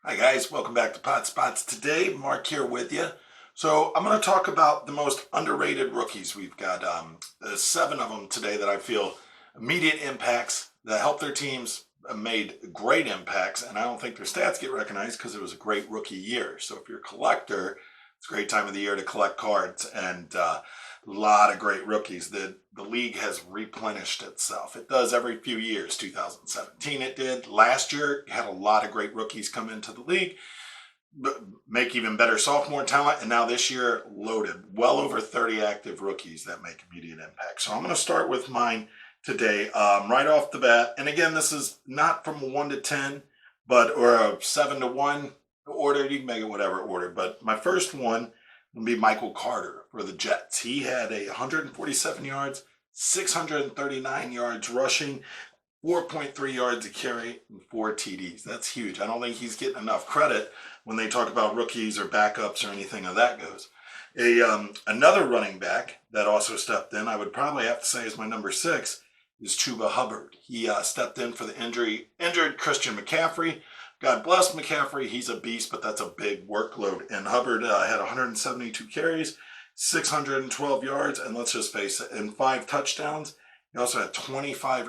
Hi guys, welcome back to Pot Spots. Today, Mark here with you. So I'm going to talk about the most underrated rookies. We've got 7 of them today that I feel immediate impacts that help their teams, made great impacts, and I don't think their stats get recognized because it was a great rookie year. So if you're a collector, it's a great time of the year to collect cards, and a lot of great rookies. The league has replenished itself. It does every few years. 2017 it did. Last year had a lot of great rookies come into the league, make even better sophomore talent, and now this year loaded. Well over 30 active rookies that make immediate impact. So I'm going to start with mine today right off the bat. And again, this is not from a 1 to 10, or a 7 to 1 order. You can make it whatever order. But my first one would be Michael Carter for the Jets. He had 147 yards, 639 yards rushing, 4.3 yards a carry, and 4 TDs. That's huge. I don't think he's getting enough credit when they talk about rookies or backups or anything of that goes. Another running back that also stepped in, I would probably have to say is my number 6, is Tuba Hubbard. He stepped in for the injured Christian McCaffrey. God bless McCaffrey. He's a beast, but that's a big workload. And Hubbard had 172 carries, 612 yards, and let's just face it, and 5 touchdowns. He also had 25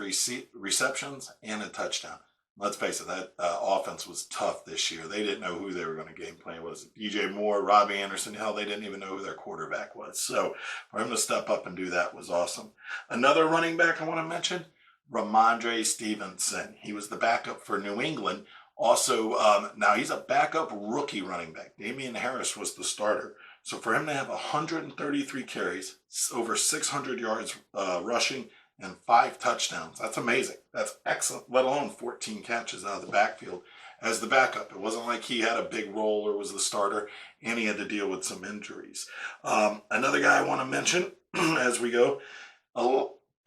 receptions and a touchdown. Let's face it, that offense was tough this year. They didn't know who they were going to game plan. Was it DJ Moore, Robbie Anderson? Hell, they didn't even know who their quarterback was. So for him to step up and do that was awesome. Another running back I want to mention, Randre Stevenson. He was the backup for New England. Also, now he's a backup rookie running back. Dieon Harris was the starter. So for him to have 133 carries, over 600 yards rushing, and 5 touchdowns, that's amazing. That's excellent, let alone 14 catches out of the backfield as the backup. It wasn't like he had a big role or was the starter, and he had to deal with some injuries. Another guy I want to mention as we go,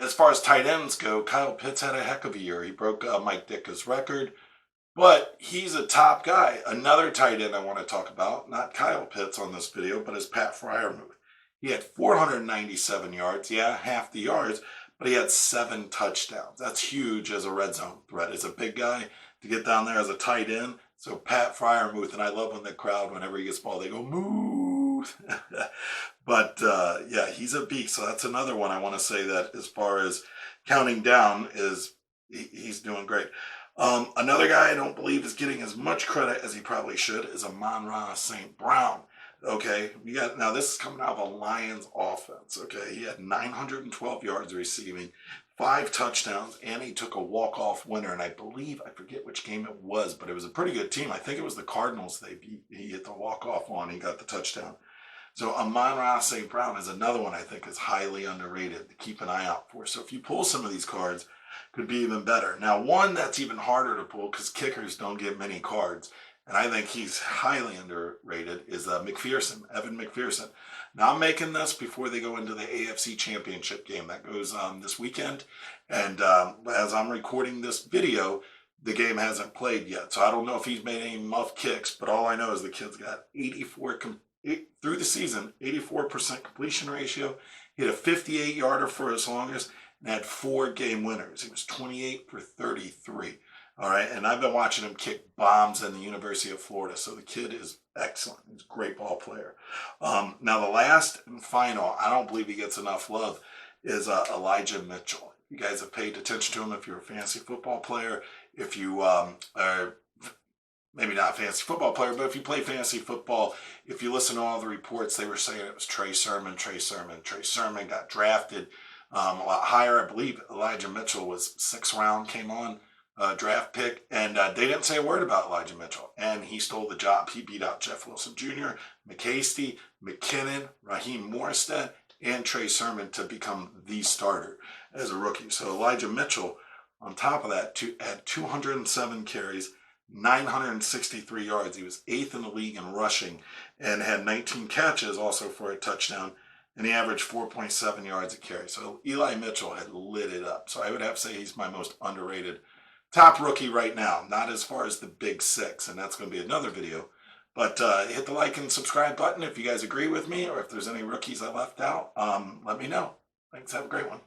as far as tight ends go, Kyle Pitts had a heck of a year. He broke Mike Ditka's record. But he's a top guy. Another tight end I want to talk about, not Kyle Pitts on this video, but is Pat Freiermuth. He had 497 yards, half the yards, but he had 7 touchdowns. That's huge as a red zone threat. As a big guy to get down there as a tight end. So Pat Freiermuth, and I love when the crowd, whenever he gets the ball, they go, move. But he's a beast. So that's another one I want to say that as far as counting down is he's doing great. Another guy I don't believe is getting as much credit as he probably should is Amon-Ra St. Brown. Okay, now this is coming out of a Lions offense. Okay, he had 912 yards receiving, 5 touchdowns, and he took a walk-off winner. And I forget which game it was, but it was a pretty good team. I think it was the Cardinals they beat. He hit the walk-off on. He got the touchdown. So Amon-Ra St. Brown is another one I think is highly underrated to keep an eye out for. So if you pull some of these cards, could be even better. Now, one that's even harder to pull because kickers don't get many cards, and I think he's highly underrated, is McPherson, Evan McPherson. Now, I'm making this before they go into the AFC Championship game that goes this weekend, and as I'm recording this video, the game hasn't played yet, so I don't know if he's made any muff kicks, but all I know is the kid's got 84 through the season, 84% completion ratio. He had a 58-yarder for his longest, and had 4 game winners. He was 28 for 33. All right, and I've been watching him kick bombs in the University of Florida, so the kid is excellent. He's a great ball player. Now, the last and final, I don't believe he gets enough love, is Elijah Mitchell. You guys have paid attention to him if you're a fantasy football player. If you are maybe not a fantasy football player, but if you play fantasy football, if you listen to all the reports, they were saying it was Trey Sermon. Trey Sermon got drafted a lot higher. I believe Elijah Mitchell was 6th round, came on draft pick, and they didn't say a word about Elijah Mitchell, and he stole the job. He beat out Jeff Wilson Jr., McCasey, McKinnon, Raheem Morstead, and Trey Sermon to become the starter as a rookie. So Elijah Mitchell, on top of that, had 207 carries, 963 yards. He was 8th in the league in rushing and had 19 catches also for a touchdown. And he averaged 4.7 yards a carry. So Eli Mitchell had lit it up. So I would have to say he's my most underrated top rookie right now. Not as far as the big 6, and that's going to be another video. But hit the like and subscribe button if you guys agree with me, or if there's any rookies I left out, let me know. Thanks, have a great one.